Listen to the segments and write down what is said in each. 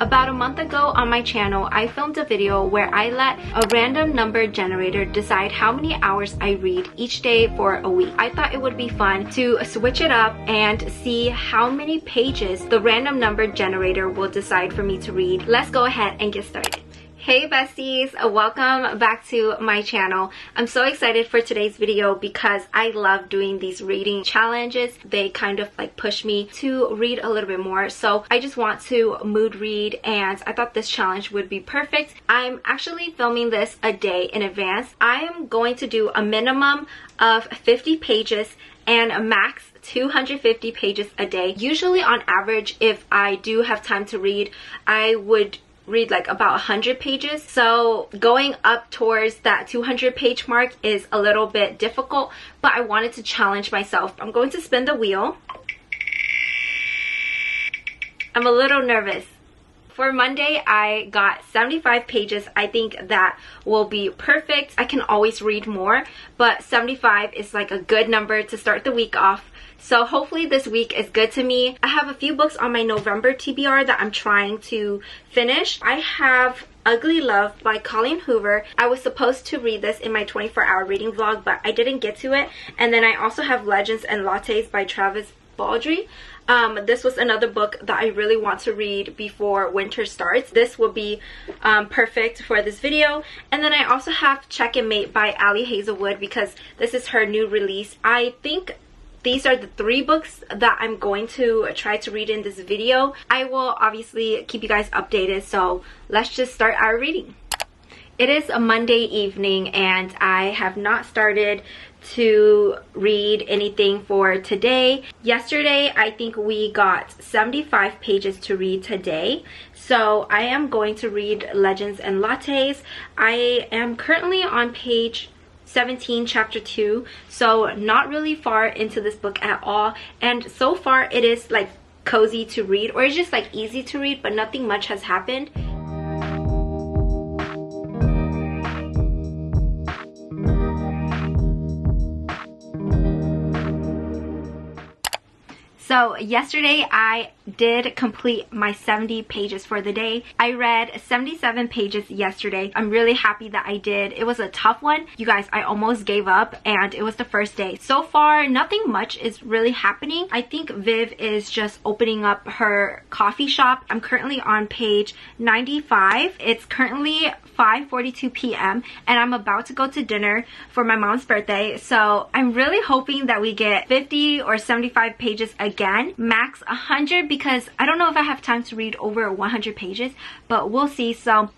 About a month ago on my channel, I filmed a video where I let a random number generator decide how many hours I read each day for a week. I thought it would be fun to switch it up and see how many pages the random number generator will decide for me to read. Let's go ahead and get started. Hey besties, welcome back to my channel. I'm so excited for today's video because I love doing these reading challenges. They kind of like push me to read a little bit more. So I just want to mood read and I thought this challenge would be perfect. I'm actually filming this a day in advance. I am going to do a minimum of 50 pages and a max 250 pages a day. Usually on average, if I do have time to read, I would read like about 100 pages. So going up towards that 200 page mark is a little bit difficult, but I wanted to challenge myself. I'm going to spin the wheel. I'm a little nervous. For Monday, I got 75 pages. I think that will be perfect. I can always read more, but 75 is like a good number to start the week off. So hopefully this week is good to me. I have a few books on my November TBR that I'm trying to finish. I have Ugly Love by Colleen Hoover. I was supposed to read this in my 24-hour reading vlog, but I didn't get to it. And then I also have Legends and Lattes by Travis Baldree. This was another book that I really want to read before winter starts. This will be perfect for this video. And then I also have Check and Mate by Ali Hazelwood because this is her new release. I think these are the 3 books that I'm going to try to read in this video. I will obviously keep you guys updated, so let's just start our reading. It is a Monday evening and I have not started to read anything for today. Yesterday, I think we got 75 pages to read today. So I am going to read Legends and Lattes. I am currently on page 17, chapter 2, so not really far into this book at all, and so far it is like cozy to read, or it's just like easy to read, but nothing much has happened. So yesterday I did complete my 70 pages for the day. I read 77 pages yesterday. I'm really happy that I did. It was a tough one. You guys, I almost gave up and it was the first day. So far, nothing much is really happening. I think Viv is just opening up her coffee shop. I'm currently on page 95. It's currently 5:42 p.m. and I'm about to go to dinner for my mom's birthday. So I'm really hoping that we get 50 or 75 pages again, max 100, because I don't know if I have time to read over 100 pages, but we'll see. So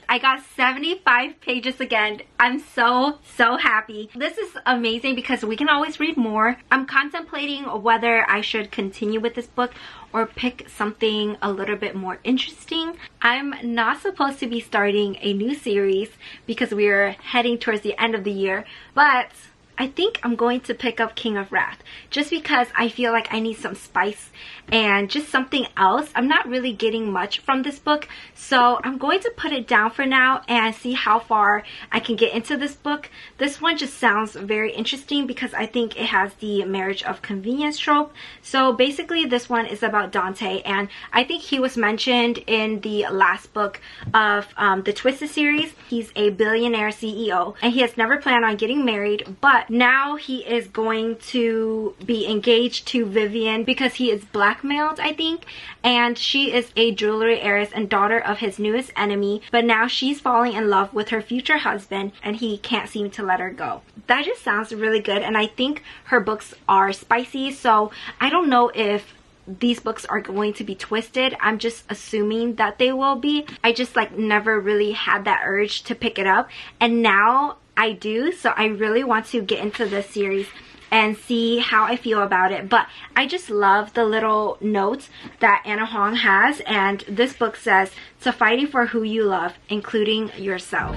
I got 75 pages again. I'm so happy. This is amazing because we can always read more. I'm contemplating whether I should continue with this book or pick something a little bit more interesting. I'm not supposed to be starting a new series because we're heading towards the end of the year, but I think I'm going to pick up King of Wrath just because I feel like I need some spice and just something else. I'm not really getting much from this book, so I'm going to put it down for now and see how far I can get into this book. This one just sounds very interesting because I think it has the marriage of convenience trope. So basically this one is about Dante, and I think he was mentioned in the last book of the Twisted series. He's a billionaire CEO and he has never planned on getting married, but now he is going to be engaged to Vivian because he is blackmailed, I think, and she is a jewelry heiress and daughter of his newest enemy, but now she's falling in love with her future husband and he can't seem to let her go. That just sounds really good, and I think her books are spicy, so I don't know if these books are going to be twisted. I'm just assuming that they will be. I just like never really had that urge to pick it up, and now I do, so I really want to get into this series and see how I feel about it. But I just love the little notes that Anna Huang has, and this book says, "To fighting for who you love, including yourself."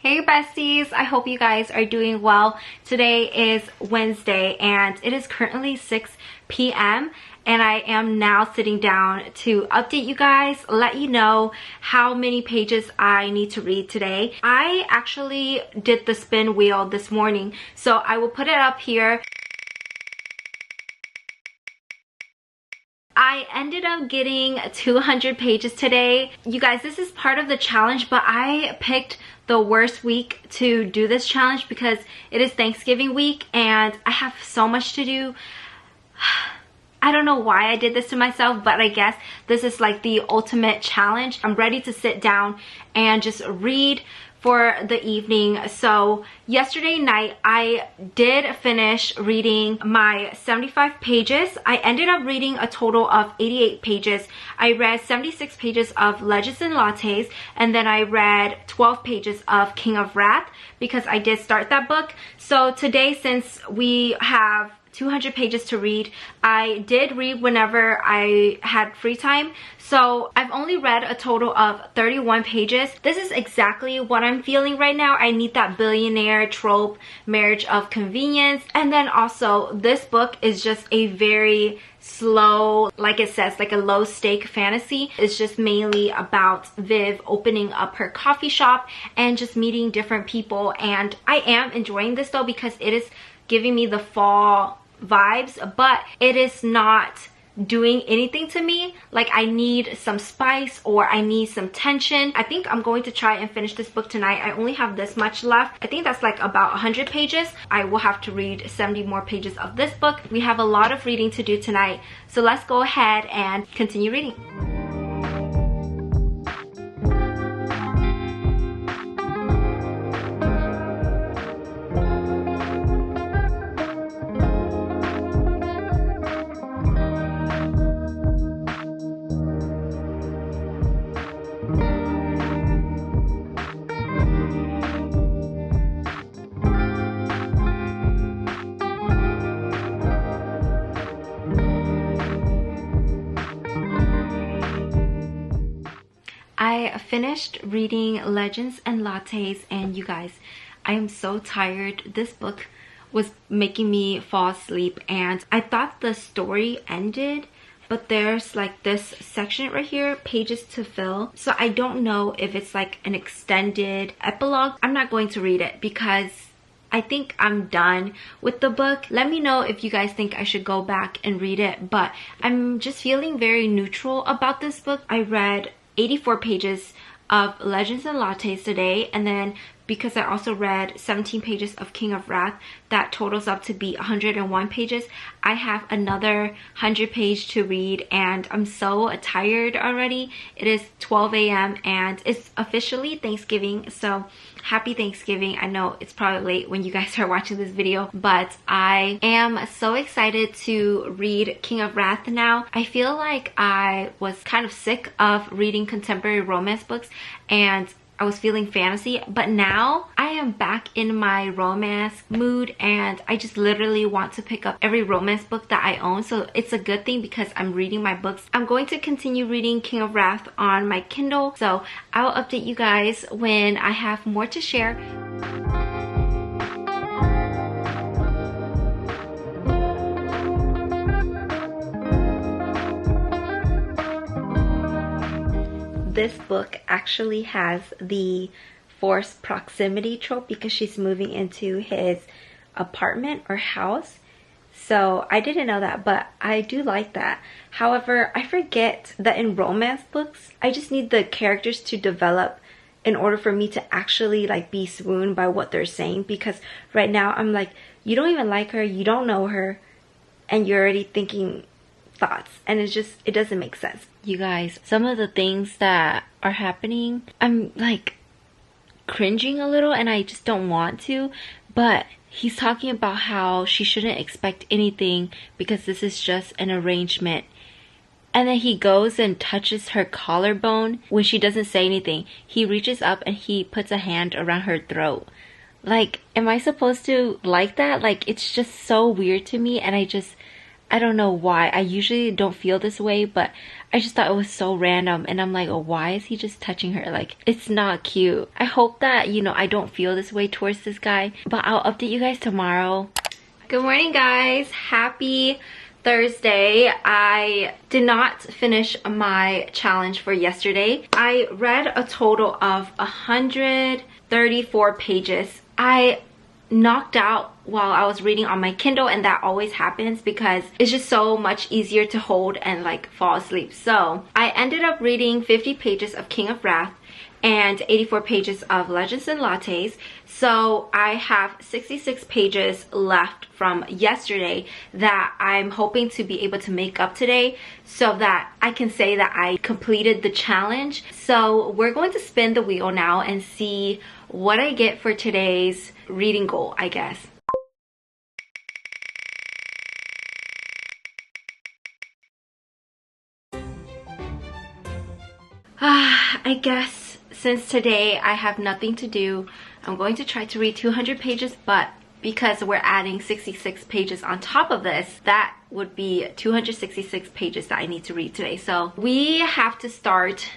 Hey besties, I hope you guys are doing well. Today is Wednesday and it is currently 6 p.m. and I am now sitting down to update you guys, let you know how many pages I need to read today. I actually did the spin wheel this morning, so I will put it up here. I ended up getting 200 pages today. You guys, this is part of the challenge, but I picked the worst week to do this challenge because it is Thanksgiving week and I have so much to do. I don't know why I did this to myself, but I guess this is like the ultimate challenge. I'm ready to sit down and just read for the evening. So yesterday night I did finish reading my 75 pages. I ended up reading a total of 88 pages. I read 76 pages of Legends and Lattes, and then I read 12 pages of King of Wrath because I did start that book. So today, since we have 200 pages to read, I did read whenever I had free time. So I've only read a total of 31 pages. This is exactly what I'm feeling right now. I need that billionaire trope, marriage of convenience. And then also this book is just a very slow, like it says, like a low stake fantasy. It's just mainly about Viv opening up her coffee shop and just meeting different people. And I am enjoying this though because it is giving me the fall vibes, but it is not doing anything to me. Like, I need some spice or I need some tension. I think I'm going to try and finish this book tonight. I only have this much left. I think that's like about 100 pages. I will have to read 70 more pages of this book. We have a lot of reading to do tonight, so let's go ahead and continue reading. I finished reading Legends and Lattes, and you guys, I am so tired. This book was making me fall asleep, and I thought the story ended, but there's like this section right here, pages to fill. So I don't know if it's like an extended epilogue. I'm not going to read it because I think I'm done with the book. Let me know if you guys think I should go back and read it, but I'm just feeling very neutral about this book. I read 84 pages of Legends and Lattes today, and then because I also read 17 pages of King of Wrath, that totals up to be 101 pages. I have another 100 page to read and I'm so tired already. It is 12 a.m. and it's officially Thanksgiving, so happy Thanksgiving. I know it's probably late when you guys are watching this video, but I am so excited to read King of Wrath now. I feel like I was kind of sick of reading contemporary romance books and I was feeling fantasy, but now I am back in my romance mood and I just literally want to pick up every romance book that I own. So it's a good thing because I'm reading my books. I'm going to continue reading King of Wrath on my Kindle, so I will update you guys when I have more to share. This book actually has the forced proximity trope because she's moving into his apartment or house. So I didn't know that, but I do like that. However, I forget that in romance books, I just need the characters to develop in order for me to actually like be swooned by what they're saying, because right now I'm like, you don't even like her, you don't know her, and you're already thinking thoughts, and it's just, it doesn't make sense. You guys, some of the things that are happening, I'm like cringing a little and I just don't want to, but he's talking about how she shouldn't expect anything because this is just an arrangement. And then he goes and touches her collarbone when she doesn't say anything. He reaches up and he puts a hand around her throat. Like, am I supposed to like that? Like, it's just so weird to me, and I don't know why. I usually don't feel this way, but I just thought it was so random, and I'm like, oh, why is he just touching her? Like, it's not cute. I hope that, you know, I don't feel this way towards this guy, but I'll update you guys tomorrow. Good morning, guys. Happy Thursday. I did not finish my challenge for yesterday. I read a total of 134 pages. I knocked out while I was reading on my Kindle, and that always happens because it's just so much easier to hold and like fall asleep. So I ended up reading 50 pages of King of Wrath and 84 pages of Legends and Lattes. So I have 66 pages left from yesterday that I'm hoping to be able to make up today so that I can say that I completed the challenge. So we're going to spin the wheel now and see what I get for today's reading goal, I guess. I guess since today I have nothing to do, I'm going to try to read 200 pages, but because we're adding 66 pages on top of this, that would be 266 pages that I need to read today. So we have to start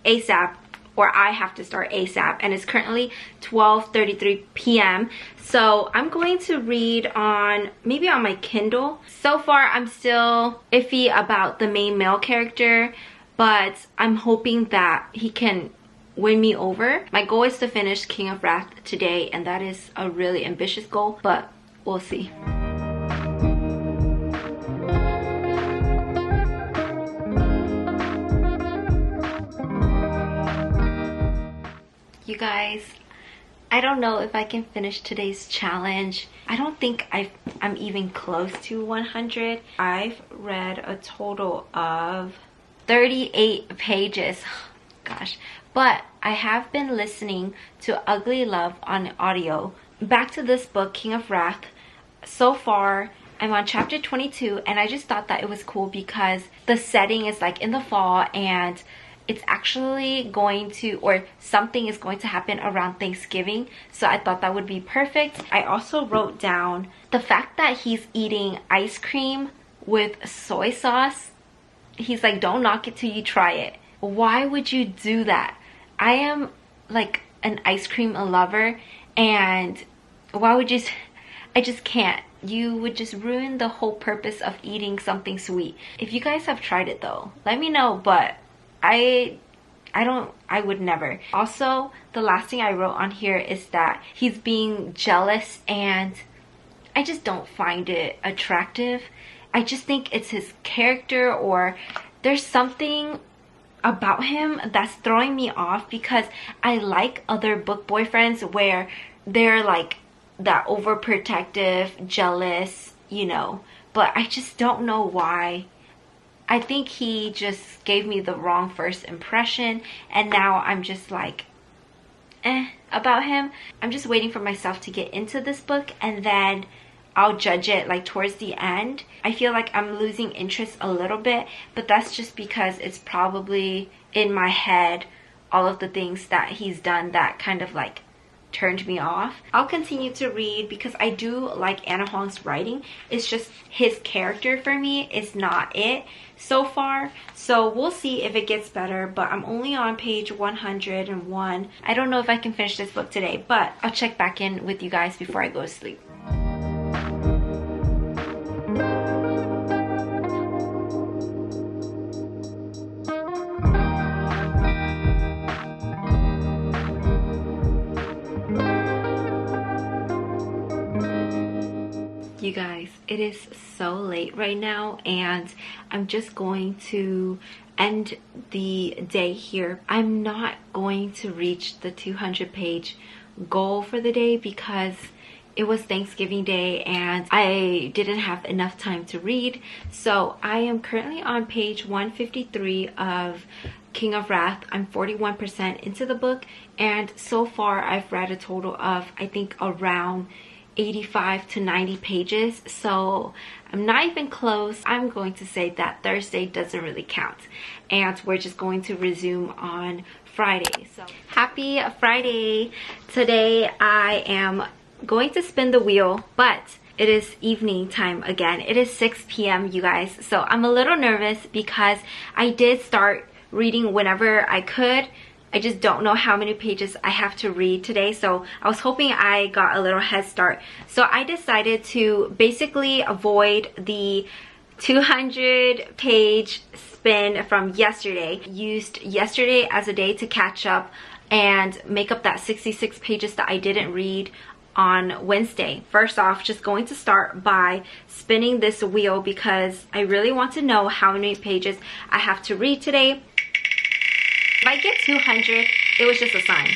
ASAP, or I have to start ASAP, and it's currently 12:33 p.m. So I'm going to read on, maybe on my Kindle. So far I'm still iffy about the main male character, but I'm hoping that he can win me over. My goal is to finish King of Wrath today, and that is a really ambitious goal, but we'll see. You guys, I don't know if I can finish today's challenge. I don't think I'm even close to 100. I've read a total of 38 pages. Gosh. But I have been listening to Ugly Love on audio. Back to this book, King of Wrath. So far, I'm on chapter 22, and I just thought that it was cool because the setting is like in the fall, and it's actually going to, or something is going to happen around Thanksgiving. So I thought that would be perfect. I also wrote down the fact that he's eating ice cream with soy sauce. He's like, don't knock it till you try it. Why would you do that? I am like an ice cream lover, and why would you, I just can't. You would just ruin the whole purpose of eating something sweet. If you guys have tried it though, let me know, but I would never. Also, the last thing I wrote on here is that he's being jealous, and I just don't find it attractive. I just think it's his character, or there's something about him that's throwing me off, because I like other book boyfriends where they're like that overprotective, jealous, you know, but I just don't know why. I think he just gave me the wrong first impression, and now I'm just like about him. I'm just waiting for myself to get into this book, and then I'll judge it like towards the end. I feel like I'm losing interest a little bit, but that's just because it's probably in my head all of the things that he's done that kind of like turned me off. I'll continue to read because I do like Ana Huang's writing. It's just his character for me is not it so far. So we'll see if it gets better, but I'm only on page 101. I don't know if I can finish this book today, but I'll check back in with you guys before I go to sleep. You guys, it is so late right now, and I'm just going to end the day here. I'm not going to reach the 200 page goal for the day because it was Thanksgiving Day and I didn't have enough time to read. So I am currently on page 153 of King of Wrath. I'm 41% into the book, and so far I've read a total of, I think, around 85 to 90 pages, so I'm not even close. I'm going to say that Thursday doesn't really count, and we're just going to resume on Friday. So happy Friday. Today I am going to spin the wheel, but it is evening time again. It is 6 p.m. you guys, so I'm a little nervous because I did start reading whenever I could. I just don't know how many pages I have to read today, so I was hoping I got a little head start. So I decided to basically avoid the 200 page spin from yesterday. Used yesterday as a day to catch up and make up that 66 pages that I didn't read on Wednesday. First off, just going to start by spinning this wheel because I really want to know how many pages I have to read today. If I get 200, it was just a sign.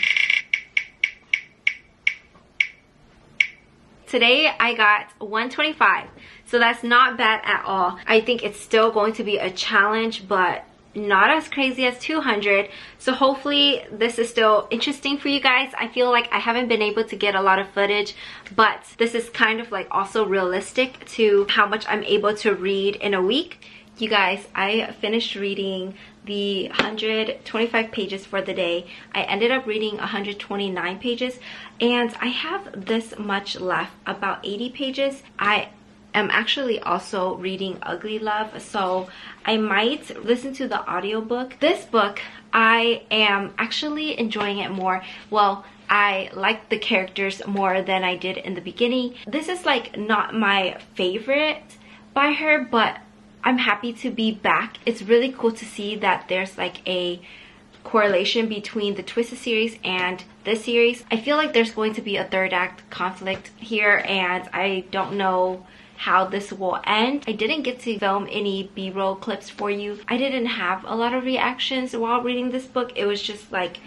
Today I got 125, so that's not bad at all. I think it's still going to be a challenge, but not as crazy as 200. So hopefully this is still interesting for you guys. I feel like I haven't been able to get a lot of footage, but this is kind of like also realistic to how much I'm able to read in a week. You guys, I finished reading the 125 pages for the day. I ended up reading 129 pages and I have this much left, about 80 pages. I am actually also reading Ugly Love, so I might listen to the audiobook. This book, I am actually enjoying it more. Well, I like the characters more than I did in the beginning. This is like not my favorite by her, but I'm happy to be back. It's really cool to see that there's like a correlation between the Twisted series and this series. I feel like there's going to be a third act conflict here and I don't know how this will end. I didn't get to film any b-roll clips for you. I didn't have a lot of reactions while reading this book. It was just like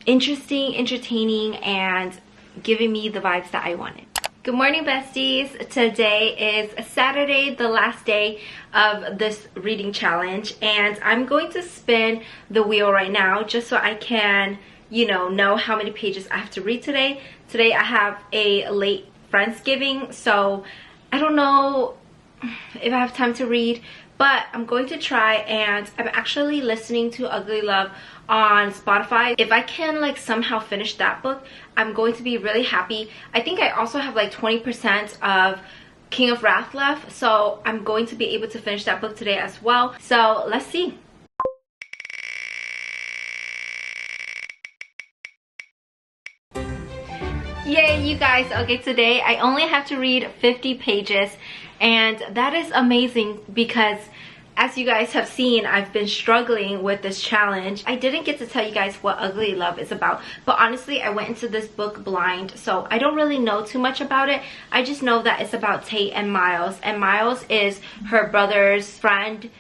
interesting, entertaining, and giving me the vibes that I wanted. Good morning, besties. Today is Saturday, the last day of this reading challenge, and I'm going to spin the wheel right now just so I can, you know how many pages I have to read today. Today I have a late Friendsgiving, so I don't know if I have time to read, but I'm going to try, and I'm actually listening to Ugly Love on Spotify. If I can like somehow finish that book, I'm going to be really happy. I think I also have like 20% of King of Wrath left, so I'm going to be able to finish that book today as well. So let's see. Yay, you guys. Okay, today I only have to read 50 pages, and that is amazing because as you guys have seen, I've been struggling with this challenge. I didn't get to tell you guys what Ugly Love is about, but honestly, I went into this book blind, so I don't really know too much about it. I just know that it's about Tate and Miles, and Miles is her brother's friend.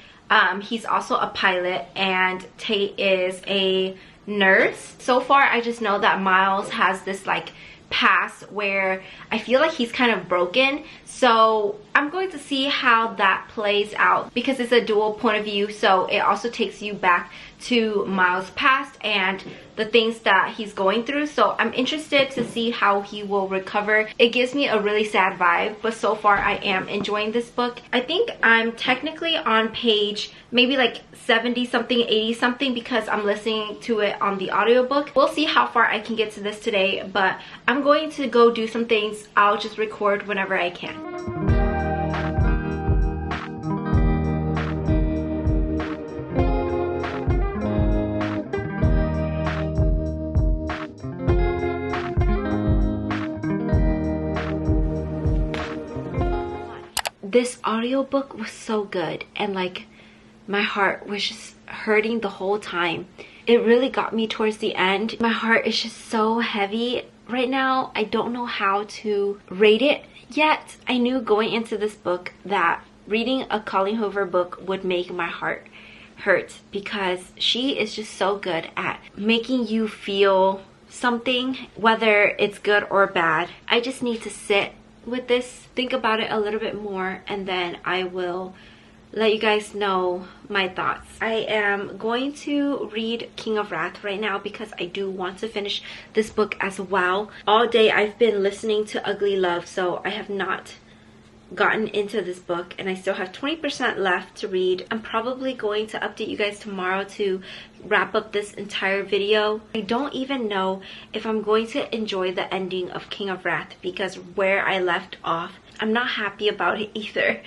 He's also a pilot, and Tate is a nurse. So far, I just know that Miles has this like past where I feel like he's kind of broken, so I'm going to see how that plays out because it's a dual point of view, so it also takes you back to Miles' past and the things that he's going through. So I'm interested to see how he will recover. It gives me a really sad vibe, but so far I am enjoying this book. I think I'm technically on page maybe like 70 something, 80 something because I'm listening to it on the audiobook. We'll see how far I can get to this today, but I'm going to go do some things. I'll just record whenever I can. This audiobook was so good, and like my heart was just hurting the whole time. It really got me towards the end. My heart is just so heavy right now. I don't know how to rate it yet. I knew going into this book that reading a Colleen Hoover book would make my heart hurt because she is just so good at making you feel something, whether it's good or bad. I just need to sit with this, think about it a little bit more, and then I will let you guys know my thoughts. I am going to read King of Wrath right now because I do want to finish this book as well. All day I've been listening to Ugly Love, so I have not gotten into this book, and I still have 20% left to read. I'm probably going to update you guys tomorrow to wrap up this entire video. I don't even know if I'm going to enjoy the ending of King of Wrath because where I left off, I'm not happy about it either.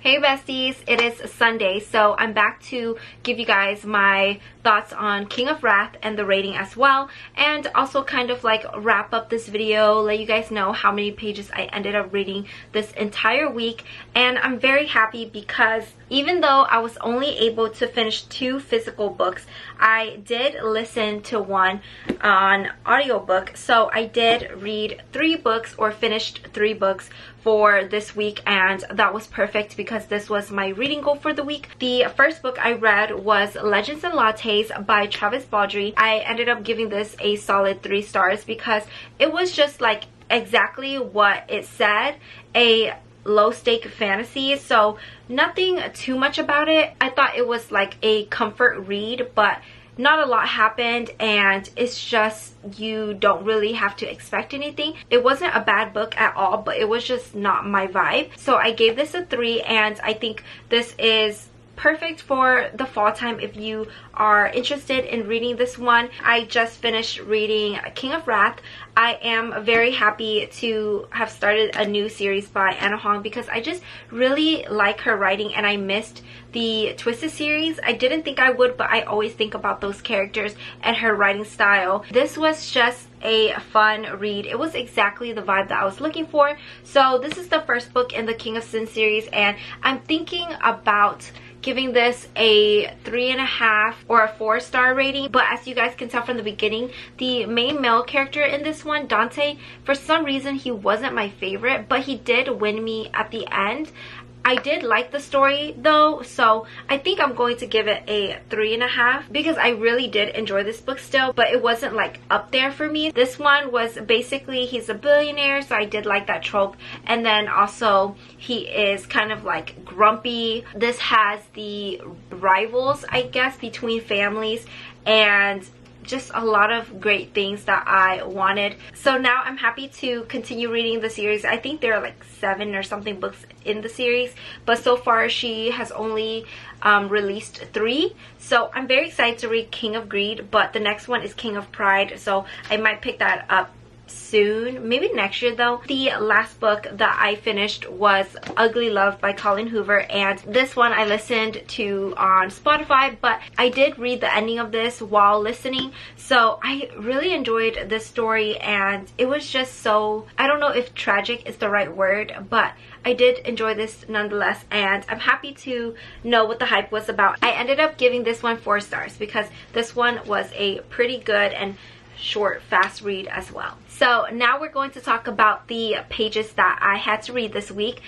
Hey besties, it is Sunday, so I'm back to give you guys my thoughts on King of Wrath and the rating as well, and also kind of like wrap up this video, let you guys know how many pages I ended up reading this entire week. And I'm very happy because even though I was only able to finish 2 physical books, I did listen to one on audiobook. So I did read 3 books, or finished 3 books for this week, and that was perfect because this was my reading goal for the week. The first book I read was Legends and Lattes by Travis Baldree. I ended up giving this a solid 3 stars because it was just like exactly what it said, a low stake fantasy, so nothing too much about it. I thought it was like a comfort read, but not a lot happened, and it's just, you don't really have to expect anything. It wasn't a bad book at all, but it was just not my vibe. So I gave this a 3, and I think this is perfect for the fall time if you are interested in reading this one. I just finished reading King of Wrath. I am very happy to have started a new series by Anna Huang because I just really like her writing, and I missed the Twisted series. I didn't think I would, but I always think about those characters and her writing style. This was just a fun read. It was exactly the vibe that I was looking for. So this is the first book in the King of Sin series, and I'm thinking about giving this a 3.5 or a 4-star rating. But as you guys can tell from the beginning, the main male character in this one, Dante, for some reason he wasn't my favorite, but he did win me at the end. I did like the story though, so I think I'm going to give it a 3.5 because I really did enjoy this book still, but it wasn't like up there for me. This one was basically, he's a billionaire, so I did like that trope, and then also he is kind of like grumpy. This has the rivals, I guess, between families, and just a lot of great things that I wanted. So now I'm happy to continue reading the series. I think there are like 7 or something books in the series, but so far she has only released 3. So I'm very excited to read King of Greed, but the next one is King of Pride, so I might pick that up soon, maybe next year though. The last book that I finished was Ugly Love by Colleen Hoover, and this one I listened to on Spotify, but I did read the ending of this while listening, so I really enjoyed this story, and it was just so, I don't know if tragic is the right word, but I did enjoy this nonetheless, and I'm happy to know what the hype was about. I ended up giving this one 4 stars because this one was a pretty good and short, fast read as well. So now we're going to talk about the pages that I had to read this week.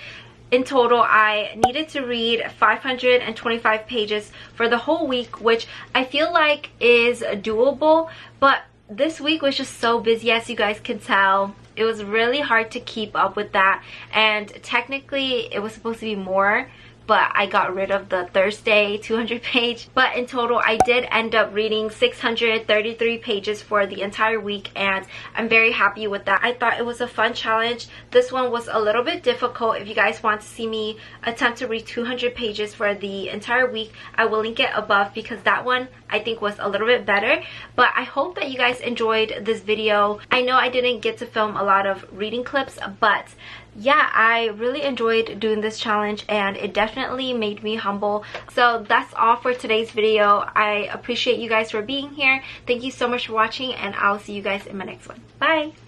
In total, I needed to read 525 pages for the whole week, which I feel like is doable, but this week was just so busy, as you guys can tell. It was really hard to keep up with that, and technically it was supposed to be more, but I got rid of the Thursday 200 page. But in total, I did end up reading 633 pages for the entire week, and I'm very happy with that. I thought it was a fun challenge. This one was a little bit difficult. If you guys want to see me attempt to read 200 pages for the entire week, I will link it above because that one I think was a little bit better. But I hope that you guys enjoyed this video. I know I didn't get to film a lot of reading clips, but yeah, I really enjoyed doing this challenge, and it definitely made me humble. So that's all for today's video. I appreciate you guys for being here. Thank you so much for watching, and I'll see you guys in my next one. Bye!